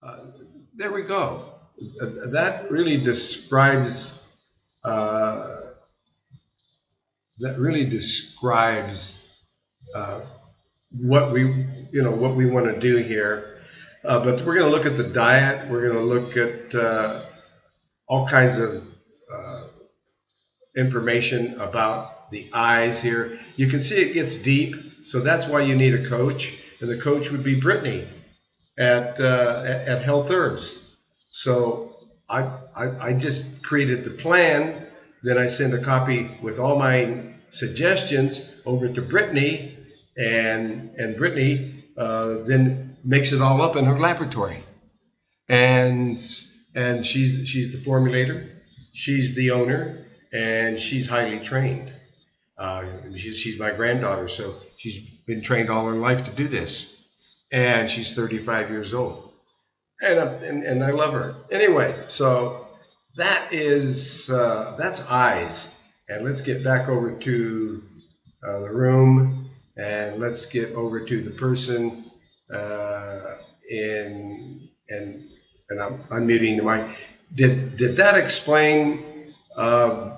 Uh, there we go. That really describes. Uh, that really describes uh, what what we want to do here. But we're going to look at the diet. We're going to look at all kinds of uh, information about the eyes here. You can see it gets deep, so that's why you need a coach, and the coach would be Brittany at Health Herbs. So I just created the plan. Then I send a copy with all my suggestions over to Brittany, and Brittany then makes it all up in her laboratory, and she's the formulator, she's the owner, and she's highly trained. She's my granddaughter, so she's been trained all her life to do this, and she's 35 years old, and I love her anyway. So that's eyes, and let's get back over to the room, and let's get over to the person in and I'm unmuting the mic. Did that explain uh,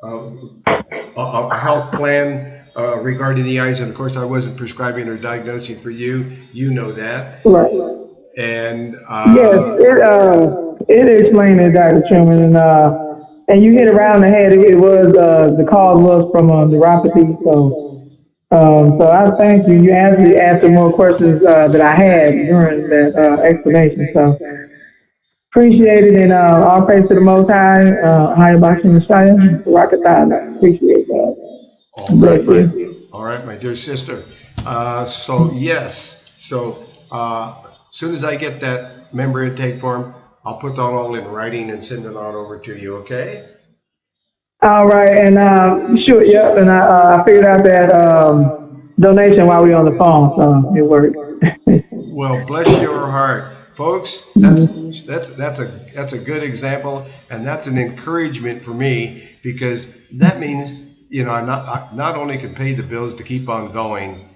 a health plan regarding the eyes? And of course, I wasn't prescribing or diagnosing for you. You know that. Right. And Yes, it explained it, Dr. Truman, and you hit around the head. It was the cause was from neuropathy. So I thank you. You actually answered more questions that I had during that explanation. So appreciate it, and all praise to the Most High. High Bashim Messiah, Rakatana. Appreciate that. all Bless right, you. my dear sister. So yes, so as soon as I get that member intake form, I'll put that all in writing and send it on over to you. Okay? All right, and sure, yep, and I figured out that donation while we were on the phone, so it worked. Well, bless your heart, folks. That's a good example, and that's an encouragement for me, because that means I not only can pay the bills to keep on going,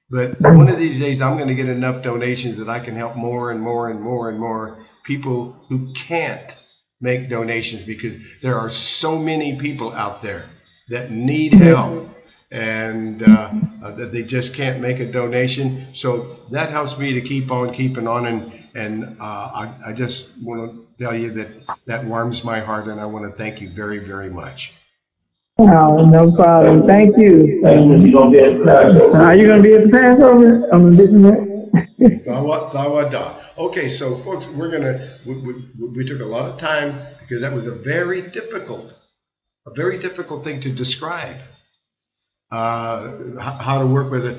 but one of these days I'm going to get enough donations that I can help more and more and more and more people who can't make donations, because there are so many people out there that need help, and that they just can't make a donation. So that helps me to keep on keeping on, and I just want to tell you that that warms my heart, and I want to thank you very, very much. Oh, no problem. Thank you. Are you gonna be at the Passover? I'm gonna do Okay, Tawada. Okay, so folks, we took a lot of time, because that was a very difficult thing to describe. How to work with a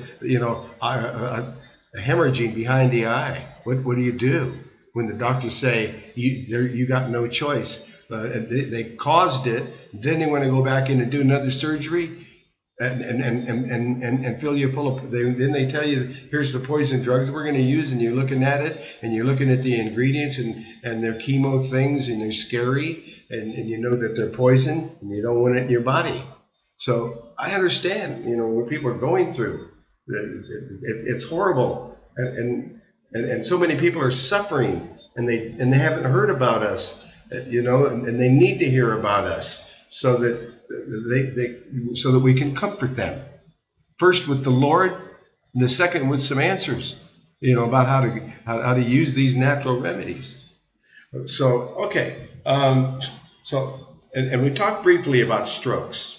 hemorrhaging behind the eye. What do you do when the doctors say you got no choice? And they caused it. Then they want to go back in and do another surgery, and fill you full of. Then they tell you, here's the poison drugs we're going to use, and you're looking at it, and you're looking at the ingredients, and they're chemo things, and they're scary, and you know that they're poison, and you don't want it in your body. So I understand, what people are going through. It's horrible, and so many people are suffering, and they haven't heard about us, and they need to hear about us, so that so that we can comfort them. First with the Lord, and the second with some answers, about how to use these natural remedies. So okay, and we talked briefly about strokes.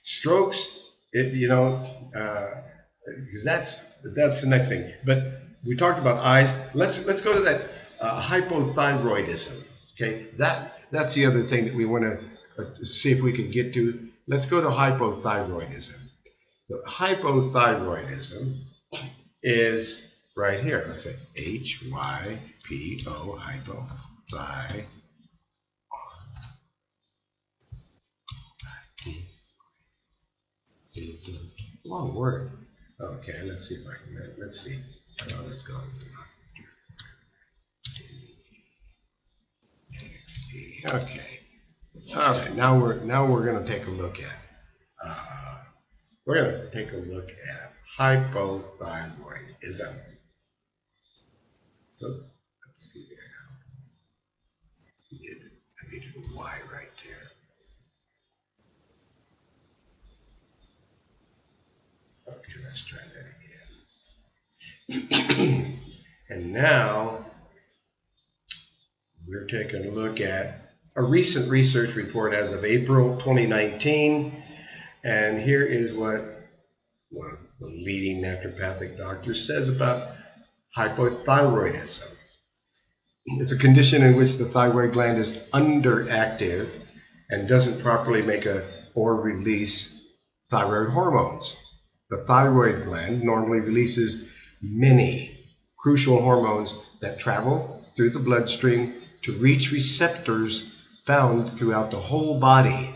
Strokes, because that's the next thing. But we talked about eyes. Let's go to that hypothyroidism. Okay, that's the other thing that we want to see if we can get to. Let's go to hypothyroidism. So hypothyroidism is right here. Let's say HYPO, hypothyroidism. It's a long word. Okay, let's see if I can. Let's see. Oh, let's go. Okay. All right. Now we're going to take a look at. We're going to take a look at hypothyroidism. So Excuse me. I needed a Y right there. Okay, let's try that again. And now we're taking a look at a recent research report as of April 2019. And here is what one of the leading naturopathic doctors says about hypothyroidism. It's a condition in which the thyroid gland is underactive and doesn't properly make or release thyroid hormones. The thyroid gland normally releases many crucial hormones that travel through the bloodstream to reach receptors found throughout the whole body.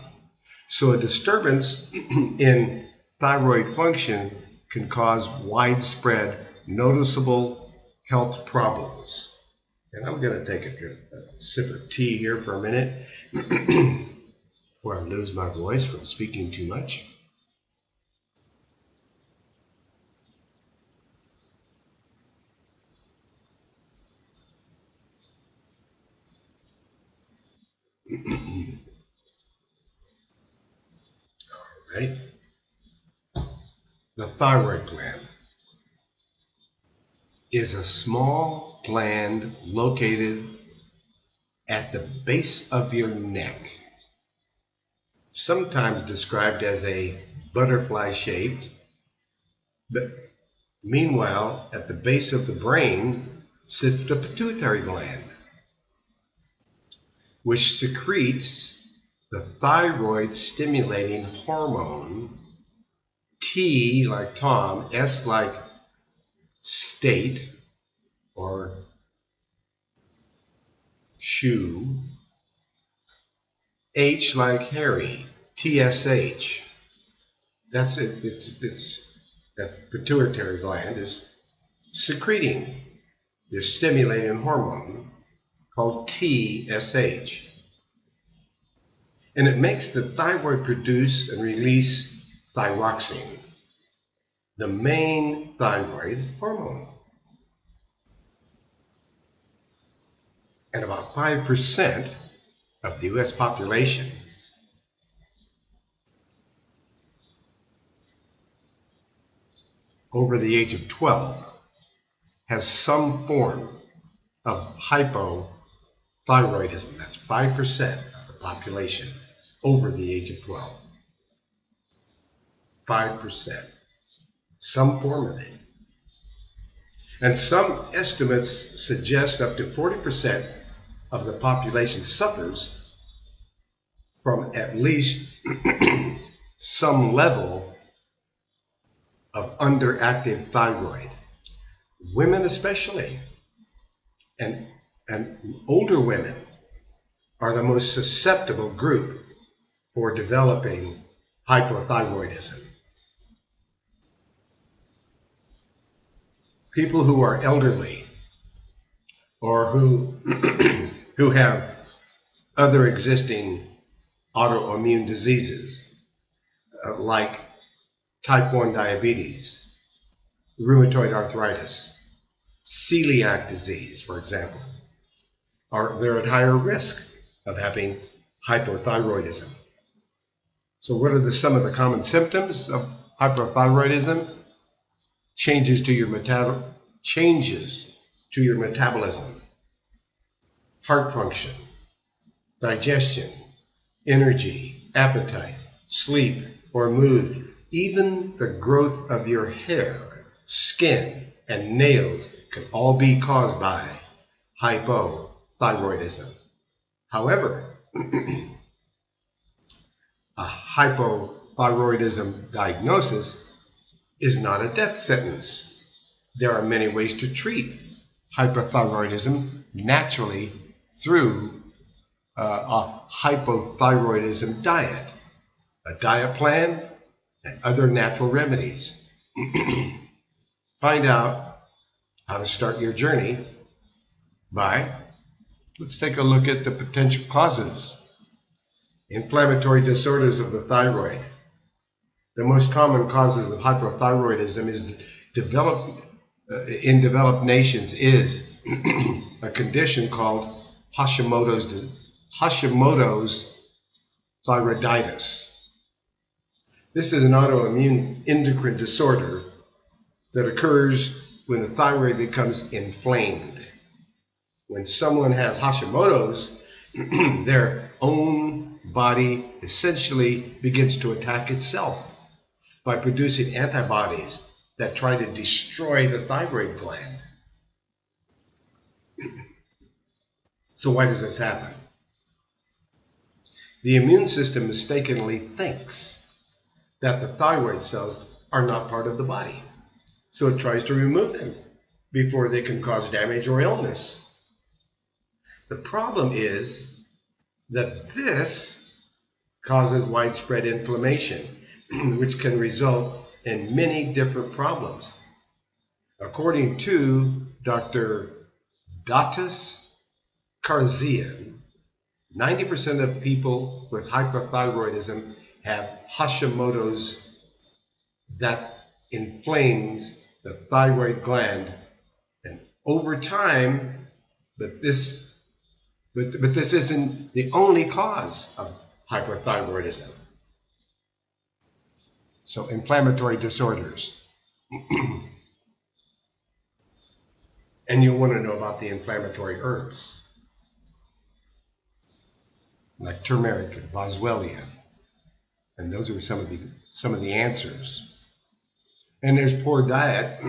So a disturbance in thyroid function can cause widespread, noticeable health problems. And I'm going to take a sip of tea here for a minute before I lose my voice from speaking too much. All right. The thyroid gland is a small gland located at the base of your neck, sometimes described as a butterfly-shaped, but meanwhile, at the base of the brain sits the pituitary gland, which secretes the thyroid-stimulating hormone, T like Tom, S like state or shoe, H like Harry, TSH. That's it. It's that pituitary gland is secreting this stimulating hormone called TSH. And it makes the thyroid produce and release thyroxine, the main thyroid hormone. And about 5% of the US population over the age of 12 has some form of hypothyroidism. That's 5% of the population over the age of 12. 5%. Some form of it. And some estimates suggest up to 40% of the population suffers from at least some level of underactive thyroid. Women especially, and older women are the most susceptible group for developing hypothyroidism. People who are elderly or who have other existing autoimmune diseases like type 1 diabetes, rheumatoid arthritis, celiac disease, for example, they're at higher risk of having hypothyroidism. So what are some of the common symptoms of hypothyroidism? Changes to your metabolism, heart function, digestion, energy, appetite, sleep, or mood. Even the growth of your hair, skin, and nails can all be caused by hypothyroidism. However, a hypothyroidism diagnosis is not a death sentence. There are many ways to treat hypothyroidism naturally through a hypothyroidism diet, a diet plan, and other natural remedies. Find out how to start your journey let's take a look at the potential causes. Inflammatory disorders of the thyroid. The most common causes of hypothyroidism in developed nations is a condition called Hashimoto's thyroiditis. This is an autoimmune endocrine disorder that occurs when the thyroid becomes inflamed. When someone has Hashimoto's, their own body essentially begins to attack itself by producing antibodies that try to destroy the thyroid gland. So why does this happen? The immune system mistakenly thinks that the thyroid cells are not part of the body. So it tries to remove them before they can cause damage or illness. The problem is that this causes widespread inflammation, which can result in many different problems. According to Dr. Datus Karzian, 90% of people with hypothyroidism have Hashimoto's that inflames the thyroid gland, and over time, but this isn't the only cause of hypothyroidism. So inflammatory disorders. And you'll want to know about the inflammatory herbs, like turmeric and boswellia. And those are some of the answers. And there's poor diet,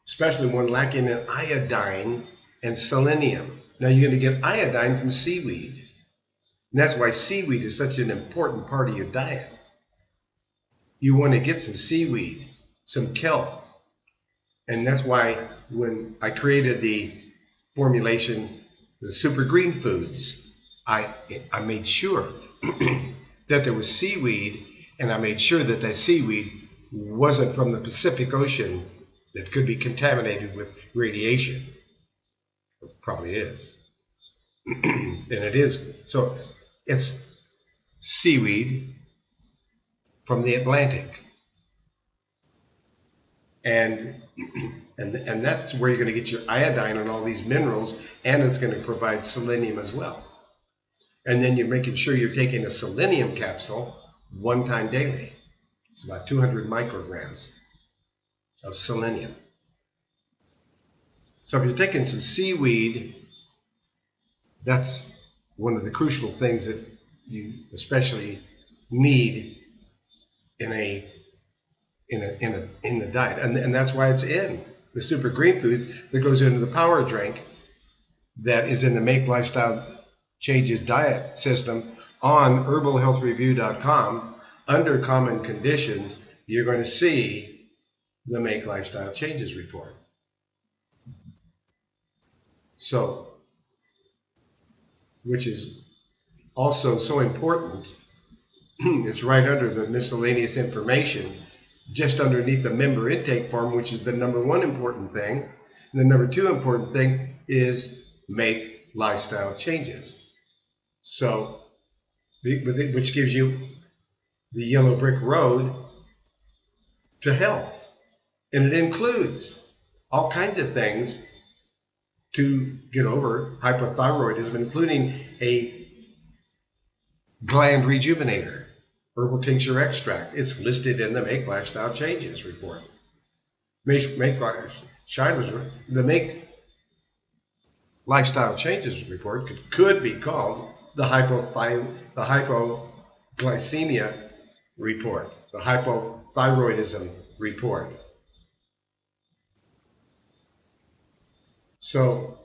especially one lacking in iodine and selenium. Now you're going to get iodine from seaweed. And that's why seaweed is such an important part of your diet. You want to get some seaweed, some kelp. And that's why when I created the formulation, the super green foods, I made sure that there was seaweed, and I made sure that that seaweed wasn't from the Pacific Ocean that could be contaminated with radiation. It probably is. And it is. So it's seaweed from the Atlantic. And that's where you're going to get your iodine and all these minerals, and it's going to provide selenium as well. And then you're making sure you're taking a selenium capsule one time daily. It's about 200 micrograms of selenium. So if you're taking some seaweed, that's one of the crucial things that you especially need in the diet, and that's why it's in the super green foods that goes into the power drink that is in the Make Lifestyle Changes diet system on herbalhealthreview.com. Under common conditions, you're going to see the Make Lifestyle Changes report. So, which is also so important, it's right under the miscellaneous information, just underneath the member intake form, which is the number one important thing. And the number two important thing is make lifestyle changes. So, which gives you the yellow brick road to health. And it includes all kinds of things to get over hypothyroidism, including a gland rejuvenator, herbal tincture extract. It's listed in the Make Lifestyle Changes report. The Make Lifestyle Changes report could be called the hypoglycemia report, the hypothyroidism report. So,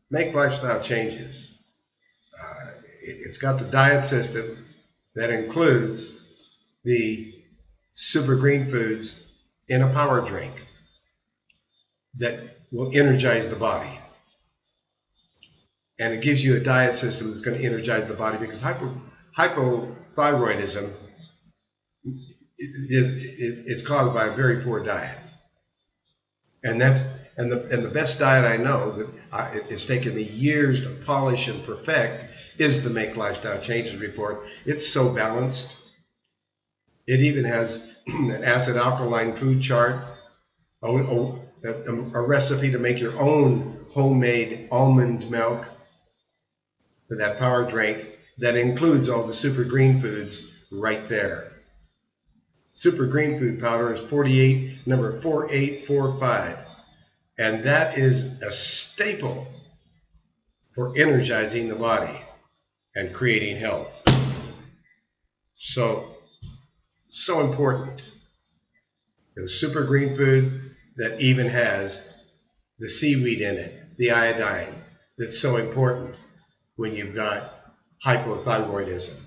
Make Lifestyle Changes. It's got the diet system that includes the super green foods in a power drink that will energize the body. And it gives you a diet system that's going to energize the body, because hypothyroidism is caused by a very poor diet. And the best diet I know that it's taken me years to polish and perfect is the Make Lifestyle Changes report. It's so balanced. It even has an acid alkaline food chart, a recipe to make your own homemade almond milk for that power drink that includes all the super green foods right there. Super green food powder is 48, number 4845. And that is a staple for energizing the body and creating health. So important. The super green food that even has the seaweed in it, the iodine, that's so important when you've got hypothyroidism.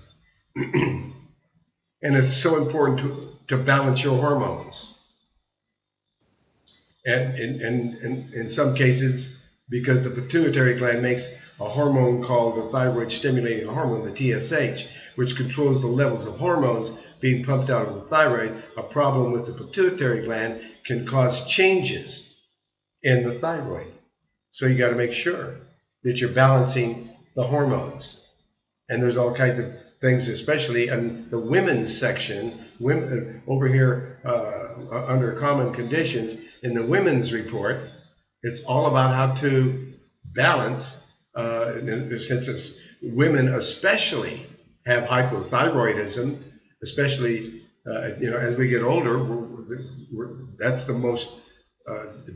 And it's so important to balance your hormones. And in some cases, because the pituitary gland makes a hormone called the thyroid stimulating hormone, the TSH, which controls the levels of hormones being pumped out of the thyroid, a problem with the pituitary gland can cause changes in the thyroid. So you got to make sure that you're balancing the hormones. And there's all kinds of things, especially in the women's section, women, over here under common conditions, in the women's report, it's all about how to balance, since it's women especially have hypothyroidism, especially as we get older, that's the most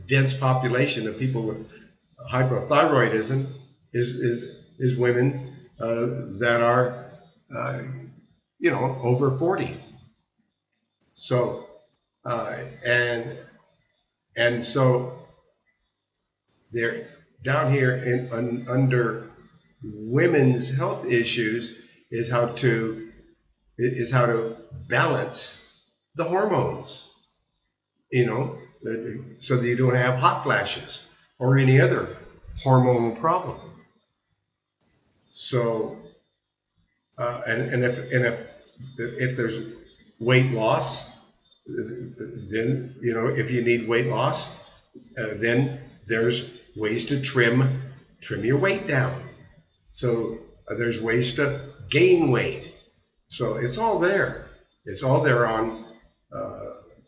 dense population of people with hypothyroidism is women that are over 40. So and so they're down here under women's health issues is how to balance the hormones, so that you don't have hot flashes or any other hormonal problem. So and if there's weight loss, then if you need weight loss, then there's ways to trim your weight down. So there's ways to gain weight. So it's all there. It's all there on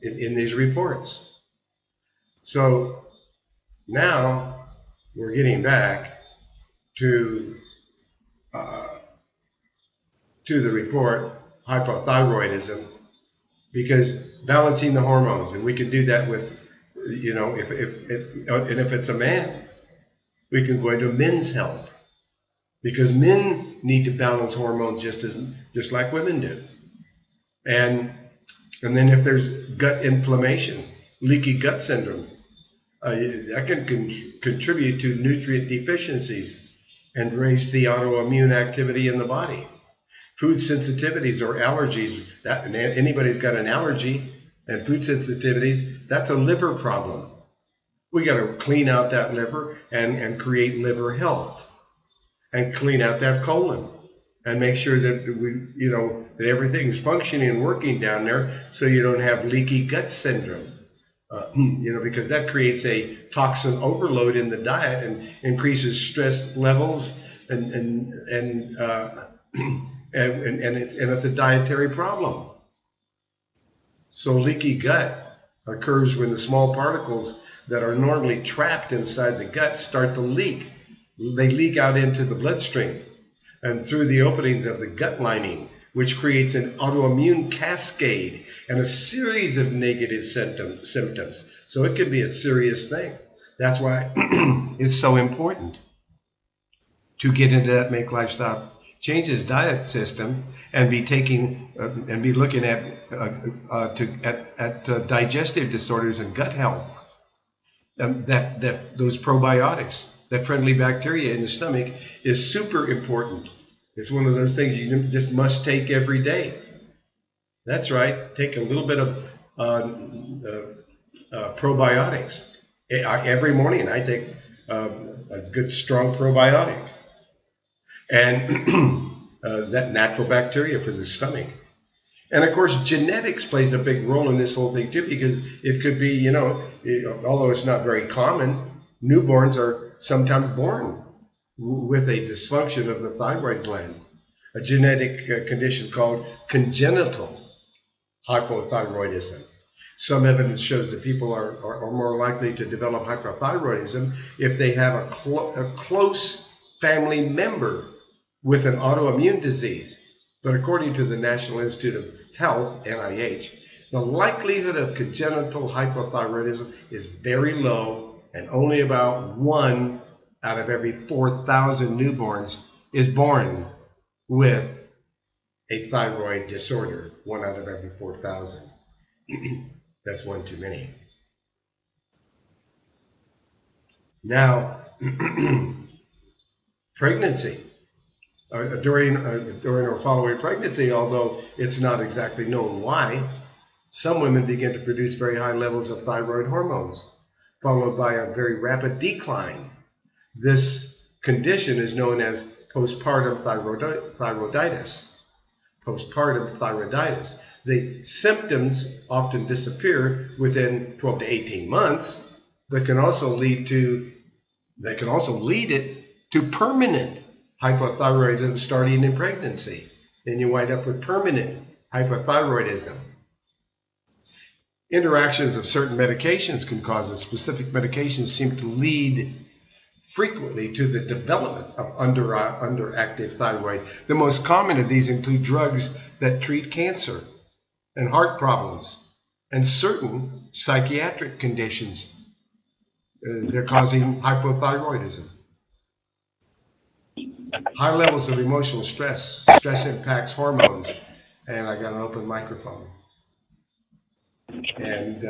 in these reports. So now we're getting back to the report, hypothyroidism, because balancing the hormones, and we can do that with, if it's a man, we can go into men's health, because men need to balance hormones just like women do. And then if there's gut inflammation, leaky gut syndrome, that can contribute to nutrient deficiencies and raise the autoimmune activity in the body. Food sensitivities or allergies, that anybody's got an allergy and food sensitivities, that's a liver problem. We got to clean out that liver and create liver health, and clean out that colon and make sure that that everything's functioning and working down there, so you don't have leaky gut syndrome. Because that creates a toxin overload in the diet and increases stress levels and it's a dietary problem. So leaky gut occurs when the small particles that are normally trapped inside the gut start to leak. They leak out into the bloodstream and through the openings of the gut lining, which creates an autoimmune cascade and a series of negative symptoms. So it can be a serious thing. That's why it's so important to get into that Make Lifestyle Changes diet system and be taking and be looking at digestive disorders and gut health. That those probiotics, that friendly bacteria in the stomach, is super important. It's one of those things you just must take every day. That's right. Take a little bit of probiotics. Every morning I take a good strong probiotic. And that natural bacteria for the stomach. And of course, genetics plays a big role in this whole thing too, because it could be, although it's not very common, newborns are sometimes born with a dysfunction of the thyroid gland, a genetic condition called congenital hypothyroidism. Some evidence shows that people are more likely to develop hypothyroidism if they have a close family member with an autoimmune disease. But according to the National Institute of Health, NIH, the likelihood of congenital hypothyroidism is very low, and only about 1 out of every 4,000 newborns is born with a thyroid disorder. 1 out of every 4,000. That's one too many. Now, pregnancy. During or following pregnancy, although it's not exactly known why, some women begin to produce very high levels of thyroid hormones, followed by a very rapid decline. This condition is known as postpartum thyroiditis. Postpartum thyroiditis. The symptoms often disappear within 12 to 18 months, but can also lead it to permanent hypothyroidism starting in pregnancy. Then you wind up with permanent hypothyroidism. Interactions of certain medications can cause it. Specific medications seem to lead frequently to the development of underactive thyroid. The most common of these include drugs that treat cancer and heart problems and certain psychiatric conditions. They're causing hypothyroidism. High levels of emotional stress. Stress impacts hormones. And I got an open microphone. And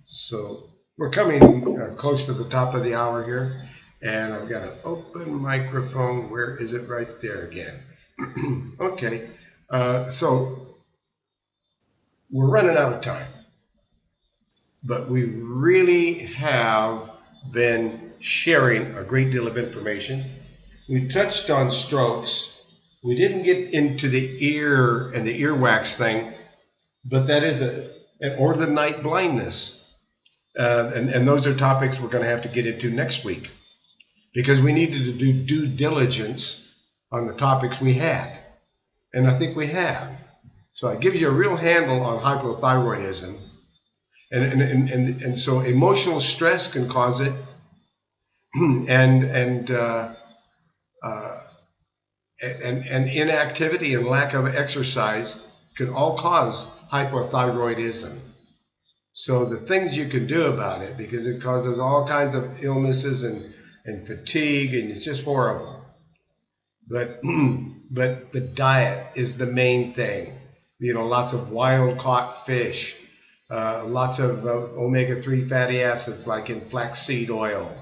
so we're coming close to the top of the hour here. And I've got an open microphone. Where is it? Right there again. Okay. So we're running out of time. But we really have been sharing a great deal of information. We touched on strokes. We didn't get into the ear and the earwax thing, but that is or the night blindness. And those are topics we're going to have to get into next week, because we needed to do due diligence on the topics we had. And I think we have. So I give you a real handle on hypothyroidism. And so emotional stress can cause it, and inactivity and lack of exercise can all cause hypothyroidism. So the things you can do about it, because it causes all kinds of illnesses and fatigue, and it's just horrible. But the diet is the main thing. You know, lots of wild caught fish. Lots of omega-3 fatty acids like in flaxseed oil,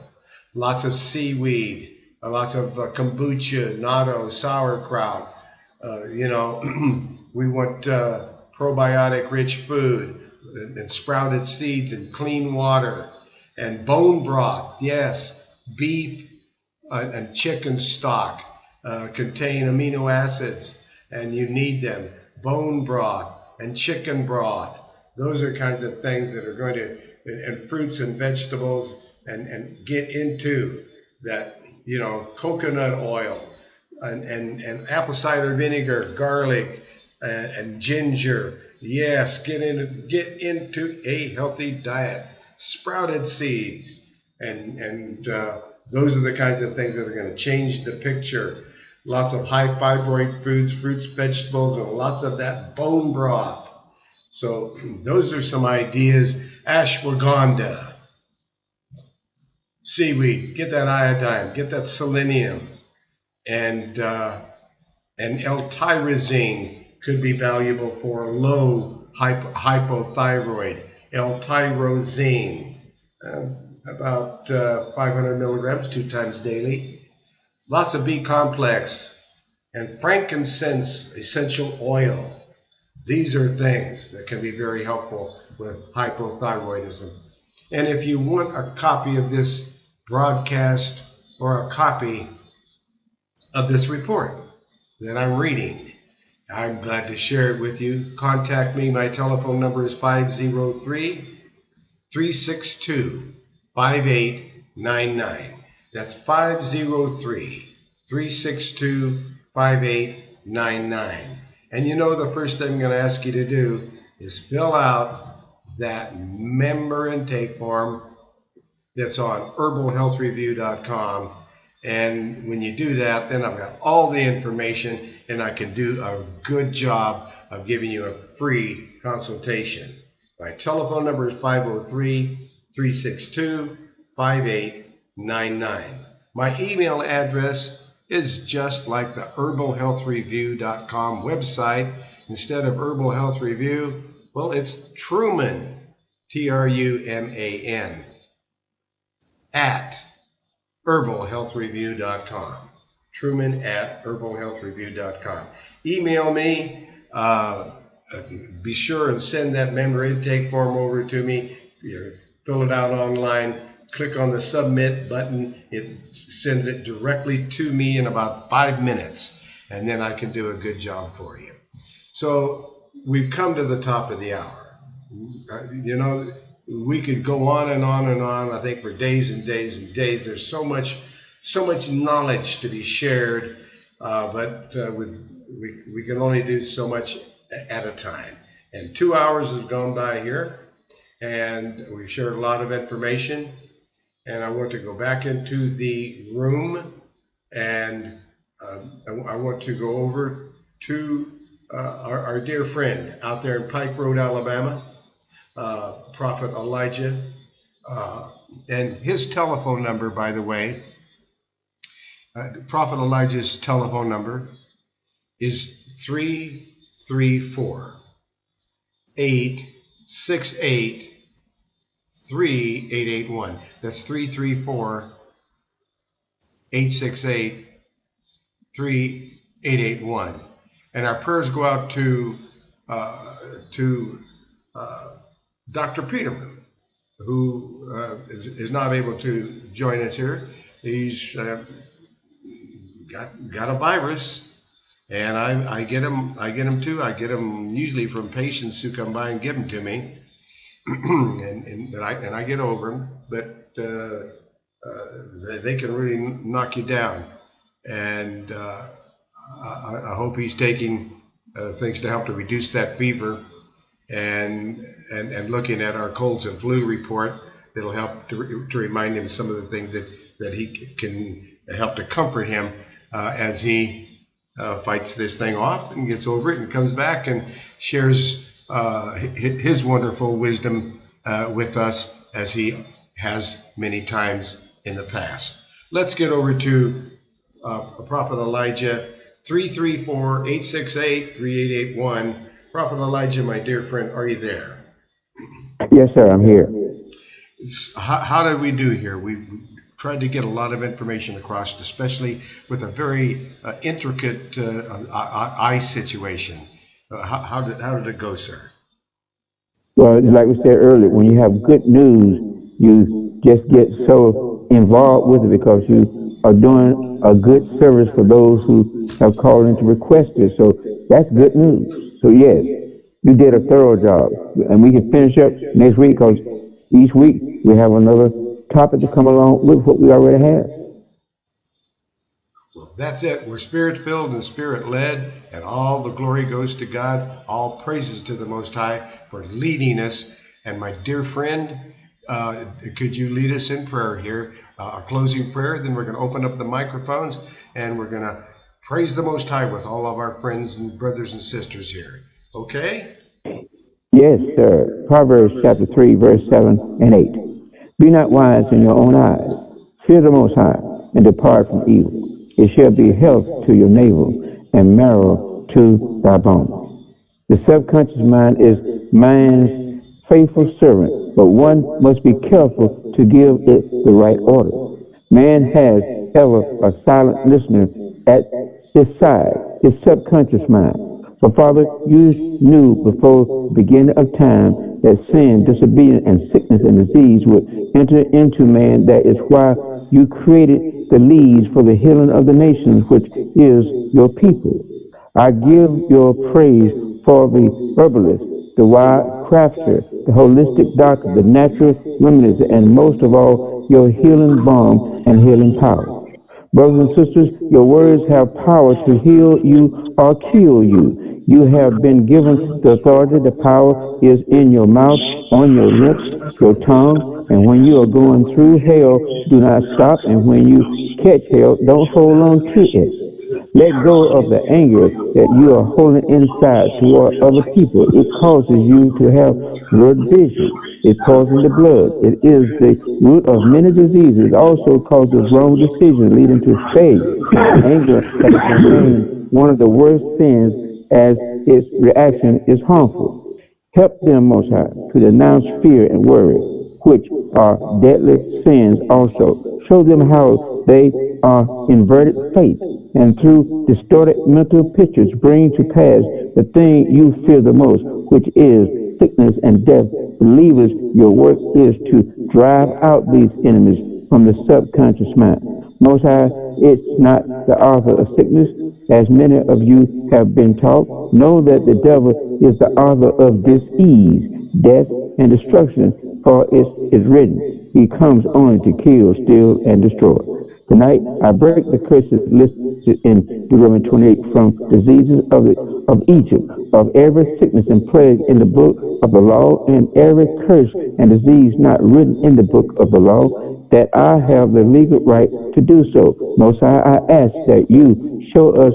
lots of seaweed, lots of kombucha, natto, sauerkraut. We want probiotic-rich food and sprouted seeds and clean water and bone broth. Yes, beef and chicken stock contain amino acids, and you need them. Bone broth and chicken broth. Those are kinds of things that are going to, and fruits and vegetables, and get into that, coconut oil and apple cider vinegar, garlic, and ginger. Yes, get into a healthy diet. Sprouted seeds, and those are the kinds of things that are going to change the picture. Lots of high fibroid foods, fruits, vegetables, and lots of that bone broth. So those are some ideas. Ashwagandha, seaweed, get that iodine, get that selenium, and L-tyrosine could be valuable for low hypothyroid. L-tyrosine, about 500 milligrams 2 times daily. Lots of B-complex and frankincense essential oil. These are things that can be very helpful with hypothyroidism. And if you want a copy of this broadcast or a copy of this report that I'm reading, I'm glad to share it with you. Contact me. My telephone number is 503-362-5899. That's 503-362-5899. And the first thing I'm going to ask you to do is fill out that member intake form that's on herbalhealthreview.com. And when you do that, then I've got all the information and I can do a good job of giving you a free consultation. My telephone number is 503-362-5899. My email address is just like the herbalhealthreview.com website. Instead of Herbal Health Review, well, it's Truman, Truman, at herbalhealthreview.com. Truman at herbalhealthreview.com. Email me. Be sure and send that member intake form over to me. Fill it out online. Click on the submit button. It sends it directly to me in about 5 minutes, and then I can do a good job for you. So we've come to the top of the hour. We could go on and on and on, I think, for days and days and days. There's so much knowledge to be shared, but we can only do so much at a time. And 2 hours has gone by here, and we've shared a lot of information. And I want to go back into the room, and I want to go over to our dear friend out there in Pike Road, Alabama, Prophet Elijah, and his telephone number, by the way, Prophet Elijah's telephone number is 334-868-3881. That's 334-868-3881. And our prayers go out to Dr. Peterman, who is not able to join us here. He's got a virus, and I get him too. I get them usually from patients who come by and give them to me, and I get over them. But they can really knock you down, and I hope he's taking things to help to reduce that fever, and looking at our colds and flu report that'll help to remind him some of the things that he can help to comfort him as he fights this thing off and gets over it and comes back and shares his wonderful wisdom with us, as he has many times in the past. Let's get over to Prophet Elijah, 334-868-3881. Prophet Elijah, my dear friend, are you there? Yes, sir, I'm here. How did we do here? We tried to get a lot of information across, especially with a very intricate eye situation. How did it go, sir? Well, like we said earlier, when you have good news, you just get so involved with it because you are doing a good service for those who have called in to request it. So that's good news. So yes, you did a thorough job. And we can finish up next week because each week we have another topic to come along with what we already have. That's it. We're spirit-filled and spirit-led, and all the glory goes to God. All praises to the Most High for leading us. And my dear friend, could you lead us in prayer here? A closing prayer, then we're going to open up the microphones, and we're going to praise the Most High with all of our friends and brothers and sisters here. Okay? Yes, sir. Proverbs chapter 3, verse 7 and 8. Be not wise in your own eyes. Fear the Most High, and depart from evil. It shall be health to your navel, and marrow to thy bones. The subconscious mind is man's faithful servant, but one must be careful to give it the right order. Man has ever a silent listener at his side, his subconscious mind. But Father, you knew before the beginning of time that sin, disobedience, and sickness and disease would enter into man. That is why you created the leaves for the healing of the nations, which is your people. I give your praise for the herbalist, the wise crafter, the holistic doctor, the natural remedies, and most of all, your healing balm and healing power. Brothers and sisters, your words have power to heal you or kill you. You have been given the authority. The power is in your mouth, on your lips, your tongue. And when you are going through hell, do not stop. And when you catch hell, don't hold on to it. Let go of the anger that you are holding inside toward other people. It causes you to have blurred vision. It poisons the blood. It is the root of many diseases. It also causes wrong decisions leading to failure. Anger has been named one of the worst sins as its reaction is harmful. Help them, Most High, to denounce fear and worry, which are deadly sins also. Show them how they are inverted faith, and through distorted mental pictures bring to pass the thing you fear the most, which is sickness and death. Believers, your work is to drive out these enemies from the subconscious mind. Most High, it's not the author of sickness, as many of you have been taught. Know that the devil is the author of disease, death, and destruction, for it is written, he comes only to kill, steal, and destroy. Tonight, I break the curses listed in Deuteronomy 28 from diseases of Egypt, of every sickness and plague in the book of the law, and every curse and disease not written in the book of the law, that I have the legal right to do so. Most High, I ask that you show us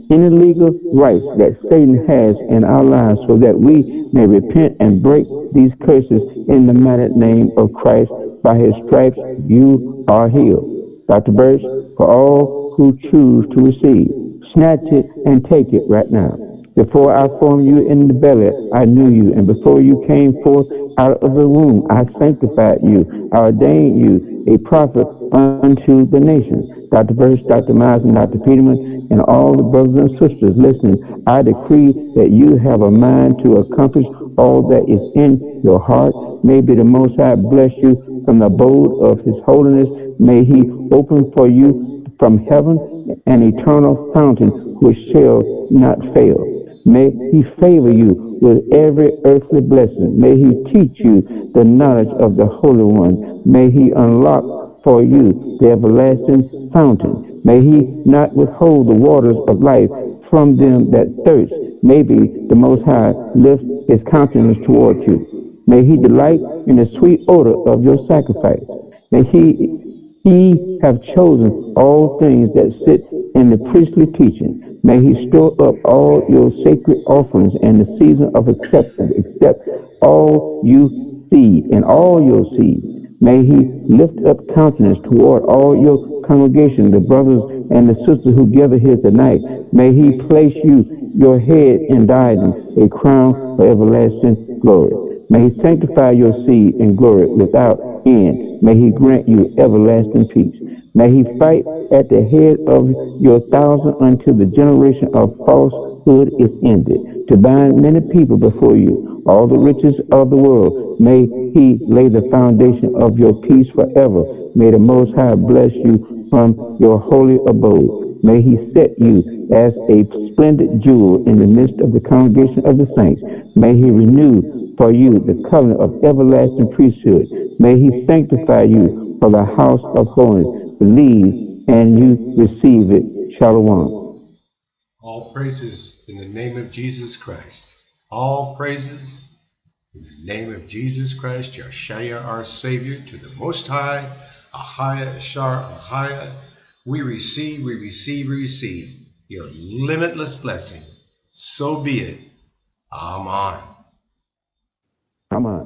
any legal rights that Satan has in our lives so that we may repent and break these curses in the mighty name of Christ. By his stripes, you are healed. Dr. Berst, for all who choose to receive, snatch it and take it right now. Before I formed you in the belly, I knew you, and before you came forth out of the womb, I sanctified you. I ordained you a prophet unto the nations. Dr. Berst, Dr. Miles, and Dr. Peterman, and all the brothers and sisters listening, I decree that you have a mind to accomplish all that is in your heart. May the Most High bless you from the abode of his holiness. May he open for you from heaven an eternal fountain which shall not fail. May he favor you with every earthly blessing. May he teach you the knowledge of the Holy One. May he unlock for you the everlasting fountain. May he not withhold the waters of life from them that thirst. Maybe the Most High lift his countenance toward you. May he delight in the sweet odor of your sacrifice. May he have chosen all things that sit in the priestly teaching. May he store up all your sacred offerings in the season of acceptance, except all you seed and all your seed. May he lift up countenance toward all your congregation, the brothers and the sisters who gather here tonight. May he place you, your head in diadem, a crown for everlasting glory. May he sanctify your seed in glory without end. May he grant you everlasting peace. May he fight at the head of your 1,000 until the generation of falsehood is ended, to bind many people before you, all the riches of the world. May he lay the foundation of your peace forever. May the Most High bless you from your holy abode. May he set you as a splendid jewel in the midst of the congregation of the saints. May he renew for you the covenant of everlasting priesthood. May he sanctify you for the house of holiness. Believe and you receive it. Shalom. All praises in the name of Jesus Christ. All praises in the name of Jesus Christ, Yeshua, our Savior, to the Most High, Ahaya, Ashar, Ahaya. We receive your limitless blessing. So be it. Amen. Amen.